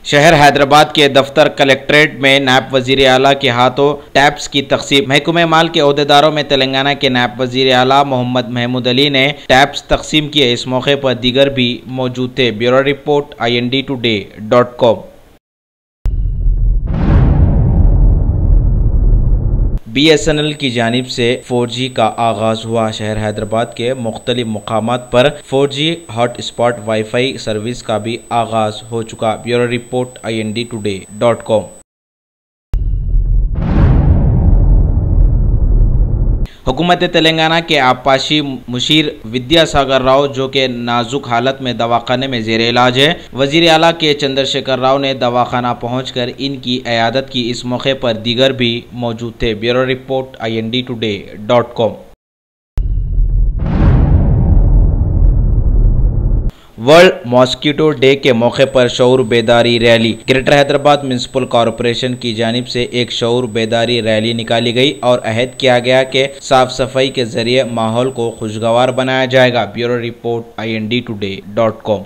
शहर हैदराबाद के दफ्तर कलेक्ट्रेट में नायब वजीर आला के हाथों टैब्स की तकसीम। महकमे माल के ओहदेदारों में तेलंगाना के नायब वजीर आला मोहम्मद महमूद अली ने टैब्स तकसीम किए। इस मौके पर दीगर भी मौजूद थे। Bureau report INDtoday.com। BSNL की जानिब से 4G का आगाज हुआ। शहर हैदराबाद के मुख्तलिफ मुकामात पर 4G hot spot wifi service का भी आगाज हो चुका। Bureau report INDtoday.com। हुकूमत तेलंगाना के आबपाशी मुशीर विद्यासागर राव, जो कि नाजुक हालत में दवाखाने में जेर इलाज है, वजीर आला के चंद्रशेखर राव ने दवाखाना पहुंचकर इनकी इयादत की। इस मौके पर दीगर भी मौजूद थे। Bureau report INDtoday.com। World mosquito day के मौके पर शऊर बेदारी रैली। ग्रेटर हैदराबाद म्युनिसिपल कॉरपोरेशन की जानिब से एक शऊर बेदारी रैली निकाली गई और अहद किया गया कि साफ सफाई के जरिए माहौल को खुशगवार बनाया जाएगा। Bureau report INDtoday.com।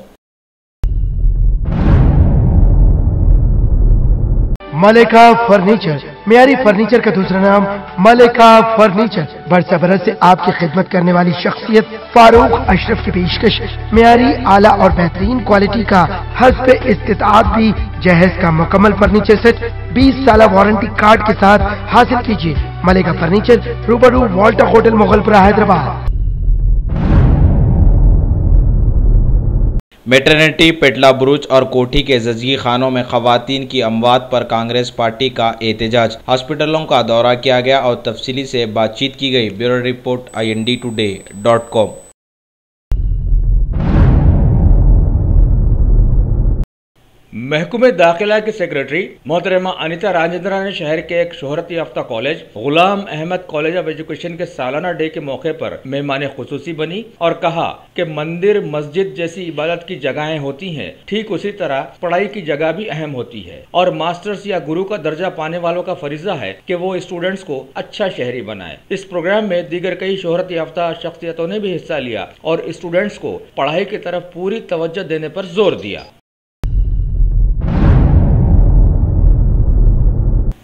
मलिका फर्नीचर, मियारी फर्नीचर का दूसरा नाम मलिका फर्नीचर। बरसा बरस से आपकी खिदमत करने वाली शख्सियत फारूक अशरफ की पेशकश मियारी आला और बेहतरीन क्वालिटी का हस्ब इस्तिताअत भी जहेज का मुकम्मल फर्नीचर सेट 20 साल वारंटी कार्ड के साथ हासिल कीजिए। मलिका फर्नीचर, रूबरू Walter hotel, Mughalpura, Hyderabad. Maternity, पेटला बुरुज और कोठी के जजी खानों में खवातीन की अमवात पर कांग्रेस पार्टी का एहतजाज। हॉस्पिटलों का दौरा किया गया और तफसीली से बातचीत की गई। Bureau report INDtoday.com। महकमे दाखिला के सेक्रेटरी मोहतरमा अनिता राजेंद्रा ने शहर के एक शोहरत याफ्ता college Ghulam Ahmed college of education के सालाना डे के मौके पर मेहमान खुसूसी बनी और कहा कि मंदिर, मस्जिद जैसी इबादत की जगहें होती हैं, ठीक उसी तरह पढ़ाई की जगह भी अहम होती है और मास्टर्स या गुरु का दर्जा पाने वालों का फरीजा है कि वो स्टूडेंट्स को अच्छा शहरी बनाए। इस प्रोग्राम में दीगर कई शोहरत याफ्ता शख्सियतों ने भी हिस्सा लिया और स्टूडेंट्स को पढ़ाई की तरफ पूरी तवज्जो देने पर जोर दिया।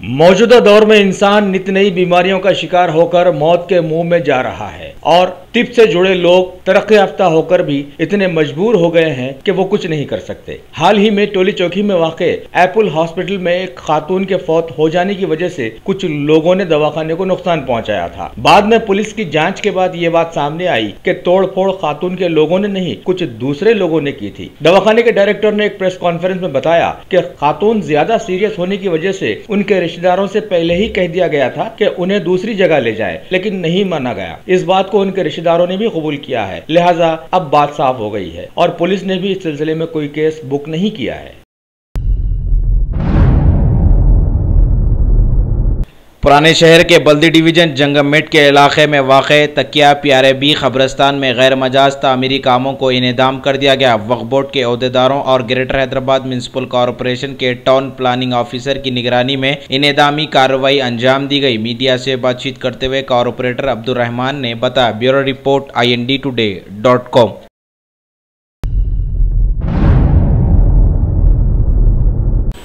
मौजूदा दौर में इंसान नित नई बीमारियों का शिकार होकर मौत के मुंह में जा रहा है और तिब से जुड़े लोग तरक्की याफ्ता होकर भी इतने मजबूर हो गए हैं कि वो कुछ नहीं कर सकते। हाल ही में टोली चौकी में वाक़े एप्पल हॉस्पिटल में एक खातून के फौत हो जाने की वजह से कुछ लोगों ने दवाखाने को नुकसान पहुंचाया था। बाद में पुलिस की जांच के बाद ये बात सामने आई कि तोड़फोड़ खातून के लोगों ने नहीं, कुछ दूसरे लोगों ने की थी। दवाखाने के डायरेक्टर ने एक प्रेस कॉन्फ्रेंस में बताया कि खातून ज्यादा सीरियस होने की वजह से उनके रिश्तेदारों से पहले ही कह दिया गया था कि उन्हें दूसरी जगह ले जाए, लेकिन नहीं माना गया। इस बात को उनके रिश्तेदारों ने भी कबूल किया है, लिहाजा अब बात साफ हो गई है और पुलिस ने भी इस सिलसिले में कोई केस बुक नहीं किया है। पुराने शहर के बल्दी डिवीजन जंगमेट के इलाके में वाक़े तकिया प्यारे बी कब्रिस्तान में गैर मजाज तामीरी कामों को इनेदाम कर दिया गया। वक्फ बोर्ड के ओहदेदारों और ग्रेटर हैदराबाद म्युनिसिपल कॉरपोरेशन के टाउन प्लानिंग ऑफिसर की निगरानी में इनेदामी कार्रवाई अंजाम दी गई। मीडिया से बातचीत करते हुए कॉरपोरेटर अब्दुल रहमान ने बताया। Bureau report INDtoday.com।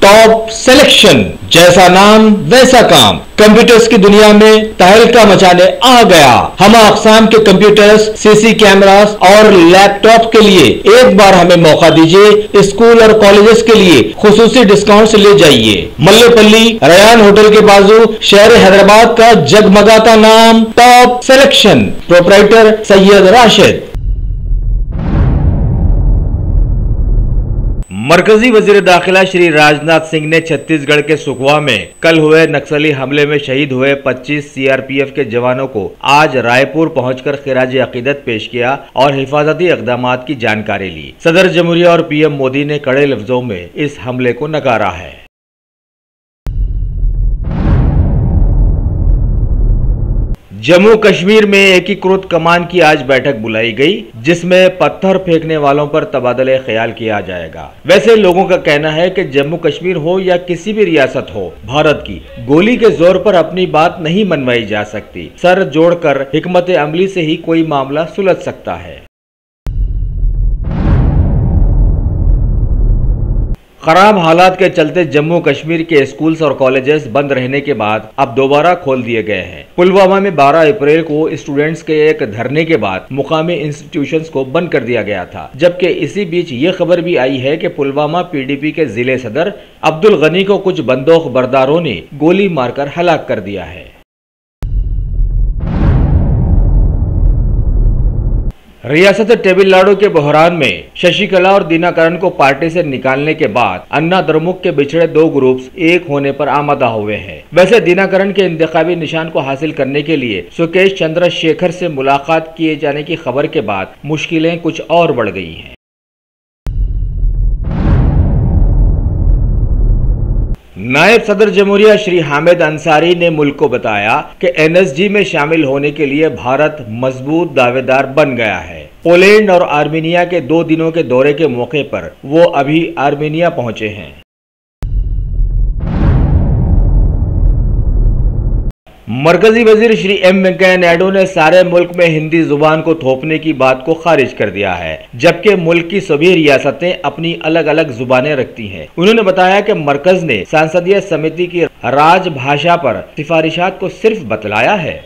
Top selection, जैसा नाम वैसा काम, कंप्यूटर्स की दुनिया में तहलका मचाने आ गया। हम अक़साम के कंप्यूटर्स, CC कैमरास और लैपटॉप के लिए एक बार हमें मौका दीजिए। स्कूल और कॉलेजेस के लिए खुसूसी डिस्काउंट ले जाइए। मल्लेपल्ली रयान होटल के बाजू शहर हैदराबाद का जगमगाता नाम top selection, proprietor Syed Rashid. मरकजी वजीर दाखिला श्री राजनाथ सिंह ने छत्तीसगढ़ के सुकवा में कल हुए नक्सली हमले में शहीद हुए 25 CRPF के जवानों को आज रायपुर पहुंचकर खिराज अकीदत पेश किया और हिफाजती इक़दामात की जानकारी ली। सदर जमहूरिया और PM मोदी ने कड़े लफ्जों में इस हमले को नकारा है। जम्मू कश्मीर में एकीकृत कमान की आज बैठक बुलाई गई, जिसमें पत्थर फेंकने वालों पर तबादले ख्याल किया जाएगा। वैसे लोगों का कहना है कि जम्मू कश्मीर हो या किसी भी रियासत हो, भारत की गोली के जोर पर अपनी बात नहीं मनवाई जा सकती। सर जोड़कर हिकमत अमली से ही कोई मामला सुलझ सकता है। खराब हालात के चलते जम्मू कश्मीर के स्कूल्स और कॉलेजेस बंद रहने के बाद अब दोबारा खोल दिए गए हैं। पुलवामा में 12 अप्रैल को स्टूडेंट्स के एक धरने के बाद मुकामी इंस्टीट्यूशंस को बंद कर दिया गया था, जबकि इसी बीच ये खबर भी आई है कि पुलवामा पीडीपी के जिले सदर अब्दुल गनी को कुछ बंदूक बरदारों ने गोली मारकर हलाक कर दिया है। रियासत तमिलनाडु के बहरान में शशिकला और दिनाकरन को पार्टी से निकालने के बाद अन्ना द्रमुक के बिछड़े दो ग्रुप्स एक होने पर आमादा हुए हैं। वैसे दिनाकरन के इंतखाबी निशान को हासिल करने के लिए सुकेश चंद्र शेखर से मुलाकात किए जाने की खबर के बाद मुश्किलें कुछ और बढ़ गई हैं। नायब सदर जमहूरिया श्री हामिद अंसारी ने मुल्क को बताया कि एनएसजी में शामिल होने के लिए भारत मजबूत दावेदार बन गया है। पोलैंड और आर्मीनिया के 2 दिनों के दौरे के मौके पर वो अभी आर्मीनिया पहुंचे हैं। मरकजी वजीर श्री एम वेंकैया नायडू ने सारे मुल्क में हिंदी जुबान को थोपने की बात को खारिज कर दिया है, जबकि मुल्क की सभी रियासतें अपनी अलग अलग जुबानें रखती हैं। उन्होंने बताया कि मरकज ने संसदीय समिति की राजभाषा पर सिफारिशात को सिर्फ बतलाया है।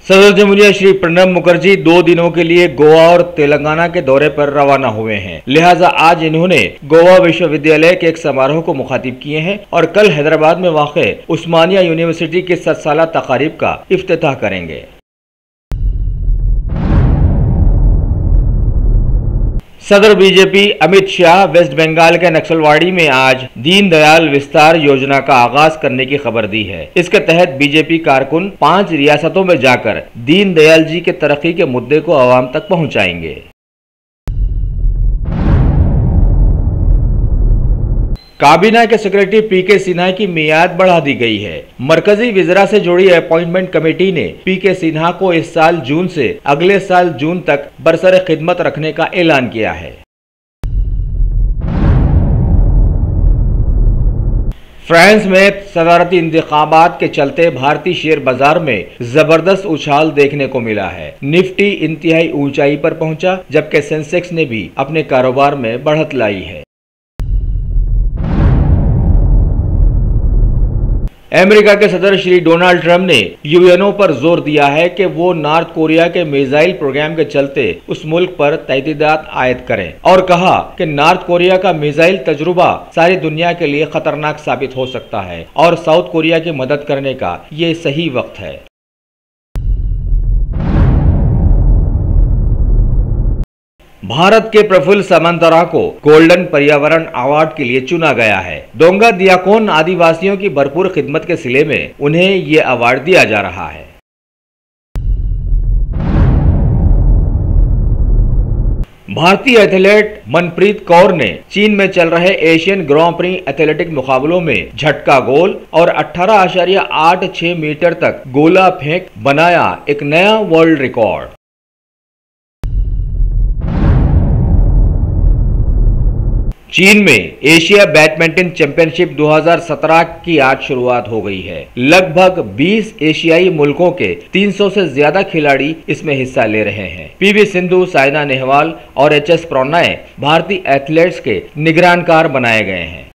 सदर जमहूरिया श्री प्रणब मुखर्जी 2 दिनों के लिए गोवा और तेलंगाना के दौरे पर रवाना हुए हैं, लिहाजा आज इन्होंने गोवा विश्वविद्यालय के एक समारोह को मुखातिब किए हैं और कल हैदराबाद में वाक़े उस्मानिया यूनिवर्सिटी की 7 साला तकारीब का इफ्तिताह करेंगे। सदर बीजेपी अमित शाह वेस्ट बंगाल के नक्सलवाड़ी में आज दीनदयाल विस्तार योजना का आगाज करने की खबर दी है। इसके तहत बीजेपी कारकुन 5 रियासतों में जाकर दीनदयाल जी के तरक्की के मुद्दे को आवाम तक पहुंचाएंगे। काबीना के सेक्रेटरी पीके सिन्हा की मियाद बढ़ा दी गई है। मरकजी विजरा से जुड़ी अपॉइंटमेंट कमेटी ने पीके सिन्हा को इस साल जून से अगले साल जून तक बरसरे खिदमत रखने का ऐलान किया है। फ्रांस में सदारती इंतखाबात के चलते भारतीय शेयर बाजार में जबरदस्त उछाल देखने को मिला है। निफ्टी इंतहाई ऊंचाई पर पहुंचा, जबकि सेंसेक्स ने भी अपने कारोबार में बढ़त लाई है। अमेरिका के सदर श्री डोनाल्ड ट्रंप ने यूएनओ पर जोर दिया है कि वो नॉर्थ कोरिया के मिसाइल प्रोग्राम के चलते उस मुल्क पर तहदीदात आयद करें और कहा कि नॉर्थ कोरिया का मिसाइल तजुर्बा सारी दुनिया के लिए खतरनाक साबित हो सकता है और साउथ कोरिया की मदद करने का ये सही वक्त है। भारत के प्रफुल्ल सामंतरा को गोल्डन पर्यावरण अवार्ड के लिए चुना गया है। डोंगा दियाकोन आदिवासियों की भरपूर खिदमत के सिले में उन्हें ये अवार्ड दिया जा रहा है। भारतीय एथलीट मनप्रीत कौर ने चीन में चल रहे एशियन ग्रां प्री एथलेटिक मुकाबलों में झटका गोल और 18.86 मीटर तक गोला फेंक बनाया एक नया वर्ल्ड रिकॉर्ड। चीन में एशिया बैडमिंटन चैंपियनशिप 2017 की आज शुरुआत हो गई है। लगभग 20 एशियाई मुल्कों के 300 से ज्यादा खिलाड़ी इसमें हिस्सा ले रहे हैं। पीवी सिंधु, साइना नेहवाल और एचएस प्रणय भारतीय एथलीट्स के निगरानकार बनाए गए हैं।